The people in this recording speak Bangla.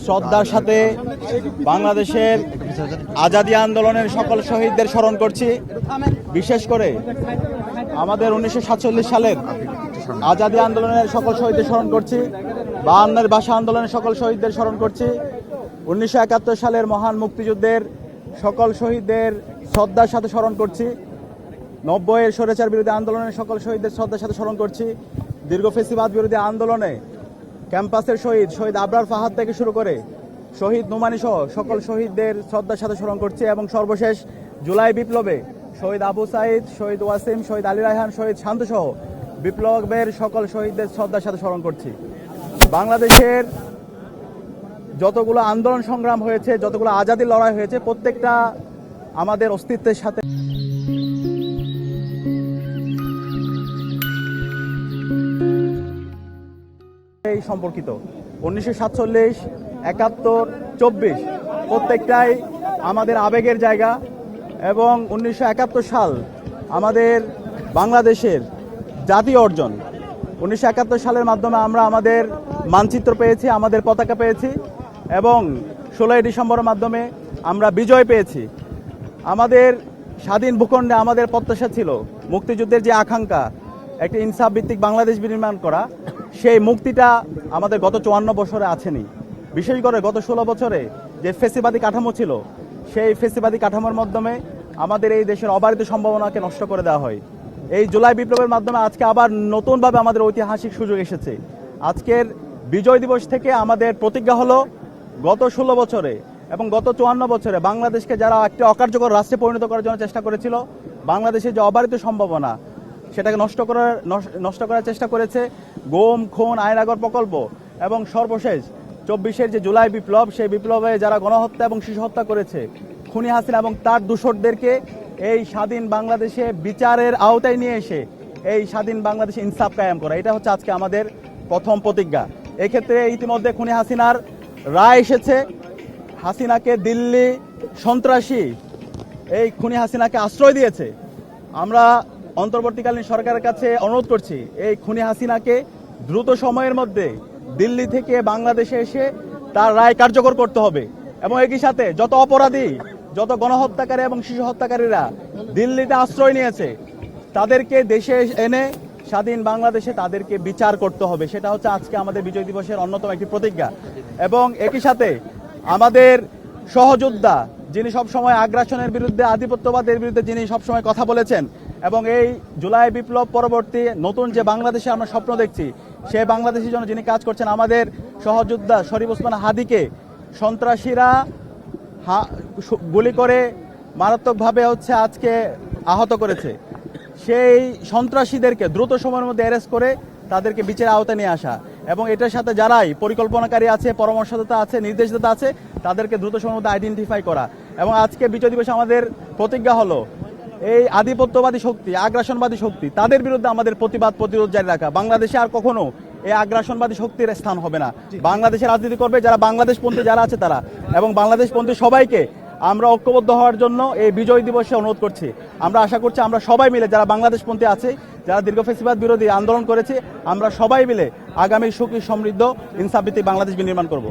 শ্রদ্ধার সাথে বাংলাদেশের আজাদী আন্দোলনের সকল শহীদদের স্মরণ করছি। বিশেষ করে আমাদের 1947 সালের আজাদী আন্দোলনের সকল শহীদদের স্মরণ করছি। 52-এর ভাষা আন্দোলনের সকল শহীদদের স্মরণ করছি। 1971 সালের মহান মুক্তিযুদ্ধের সকল শহীদদের শ্রদ্ধার সাথে স্মরণ করছি। 90-এর স্বৈরাচার বিরোধী আন্দোলনের সকল শহীদদের শ্রদ্ধার সাথে স্মরণ করছি। দীর্ঘ ফেসিবাদ বিরোধী আন্দোলনে ক্যাম্পাসের শহীদ আবরার ফাহাদ থেকে শুরু করে শহীদ নোমানী সহ সকল শহীদদের শ্রদ্ধার সাথে স্মরণ করছি। এবং সর্বশেষ জুলাই বিপ্লবে শহীদ আবু সাইদ, শহীদ ওয়াসিম, শহীদ আলী রায়হান, শহীদ শান্ত সহ বিপ্লবের সকল শহীদদের শ্রদ্ধার সাথে স্মরণ করছি। বাংলাদেশের যতগুলো আন্দোলন সংগ্রাম হয়েছে, যতগুলো আজাদী লড়াই হয়েছে, প্রত্যেকটা আমাদের অস্তিত্বের সাথে সম্পর্কিত। 1947, 71, 24 প্রত্যেকটাই আমাদের আবেগের জায়গা। এবং 1971 সাল আমাদের বাংলাদেশের জাতীয় অর্জন। 1971 সালের মাধ্যমে আমরা আমাদের মানচিত্র পেয়েছি, আমাদের পতাকা পেয়েছি এবং 16 ডিসেম্বরের মাধ্যমে আমরা বিজয় পেয়েছি। আমাদের স্বাধীন ভূখণ্ডে আমাদের প্রত্যাশা ছিল মুক্তিযুদ্ধের যে আকাঙ্ক্ষা, একটি ইনসাফ ভিত্তিক বাংলাদেশ বিনির্মাণ করা, সেই মুক্তিটা আমাদের গত 54 বছরে আসেনি। বিশেষ করে গত 16 বছরে যে ফেসিবাদী কাঠামো ছিল, সেই ফেসিবাদী কাঠামোর মাধ্যমে আমাদের এই দেশের অবারিত সম্ভাবনাকে নষ্ট করে দেওয়া হয়। এই জুলাই বিপ্লবের মাধ্যমে আজকে আবার নতুনভাবে আমাদের ঐতিহাসিক সুযোগ এসেছে। আজকের বিজয় দিবস থেকে আমাদের প্রতিজ্ঞা হলো গত 16 বছরে এবং গত 54 বছরে বাংলাদেশকে যারা একটি অকার্যকর রাষ্ট্রে পরিণত করার জন্য চেষ্টা করেছিল, বাংলাদেশের যে অবারিত সম্ভাবনা সেটাকে নষ্ট করার চেষ্টা করেছে গুম, খুন, আয়নাগর প্রকল্প এবং সর্বশেষ 24-এর যে জুলাই বিপ্লব, সেই বিপ্লবে যারা গণহত্যা এবং শিশু হত্যা করেছে, খুনি হাসিনা এবং তার দূষরদেরকে এই স্বাধীন বাংলাদেশে বিচারের আওতায় নিয়ে এসে এই স্বাধীন বাংলাদেশে ইনসাফ কায়েম করা, এটা হচ্ছে আজকে আমাদের প্রথম প্রতিজ্ঞা। এক্ষেত্রে ইতিমধ্যে খুনি হাসিনার রায় এসেছে। হাসিনাকে দিল্লি সন্ত্রাসী, এই খুনি হাসিনাকে আশ্রয় দিয়েছে। আমরা অন্তর্বর্তীকালীন সরকারের কাছে অনুরোধ করছি এই খুনি হাসিনাকে দ্রুত সময়ের মধ্যে দিল্লি থেকে বাংলাদেশে এসে তার রায় কার্যকর করতে হবে। এবং একই সাথে যত অপরাধী, যত গণহত্যাকারী এবং শিশু হত্যাকারীরা দিল্লিতে আশ্রয় নিয়েছে, তাদেরকে দেশে এনে স্বাধীন বাংলাদেশে তাদেরকে বিচার করতে হবে। সেটা হচ্ছে আজকে আমাদের বিজয় দিবসের অন্যতম একটি প্রতিজ্ঞা। এবং একই সাথে আমাদের সহযোদ্ধা, যিনি সবসময় আগ্রাসনের বিরুদ্ধে, আধিপত্যবাদের বিরুদ্ধে যিনি সবসময় কথা বলেছেন এবং এই জুলাই বিপ্লব পরবর্তী নতুন যে বাংলাদেশে আমরা স্বপ্ন দেখছি, সেই বাংলাদেশের জন্য যিনি কাজ করছেন, আমাদের সহযোদ্ধা শরীফ ওসমান হাদিকে সন্ত্রাসীরা গুলি করে মারাত্মকভাবে আজকে আহত করেছে। সেই সন্ত্রাসীদেরকে দ্রুত সময়ের মধ্যে অ্যারেস্ট করে তাদেরকে বিচারের আওতায় নিয়ে আসা এবং এটার সাথে যারাই পরিকল্পনাকারী আছে, পরামর্শদাতা আছে, নির্দেশদাতা আছে, তাদেরকে দ্রুত সময়ের মধ্যে আইডেন্টিফাই করা। এবং আজকে বিজয় দিবসে আমাদের প্রতিজ্ঞা হলো এই আধিপত্যবাদী শক্তি, আগ্রাসনবাদী শক্তি, তাদের বিরুদ্ধে আমাদের প্রতিরোধ জারি রাখা। বাংলাদেশে আর কখনো এই আগ্রাসনবাদী শক্তির স্থান হবে না। বাংলাদেশে রাজনীতি করবে যারা বাংলাদেশপন্থী যারা আছে তারা, এবং বাংলাদেশপন্থী সবাইকে আমরা ঐক্যবদ্ধ হওয়ার জন্য এই বিজয় দিবসে অনুরোধ করছি। আমরা আশা করছি আমরা সবাই মিলে যারা বাংলাদেশপন্থী আছে, যারা দীর্ঘ ফেসিবাদ বিরোধী আন্দোলন করেছে, আমরা সবাই মিলে আগামী সুখী সমৃদ্ধ ইনসাফ ভিত্তিক বাংলাদেশ বিনির্মাণ করব।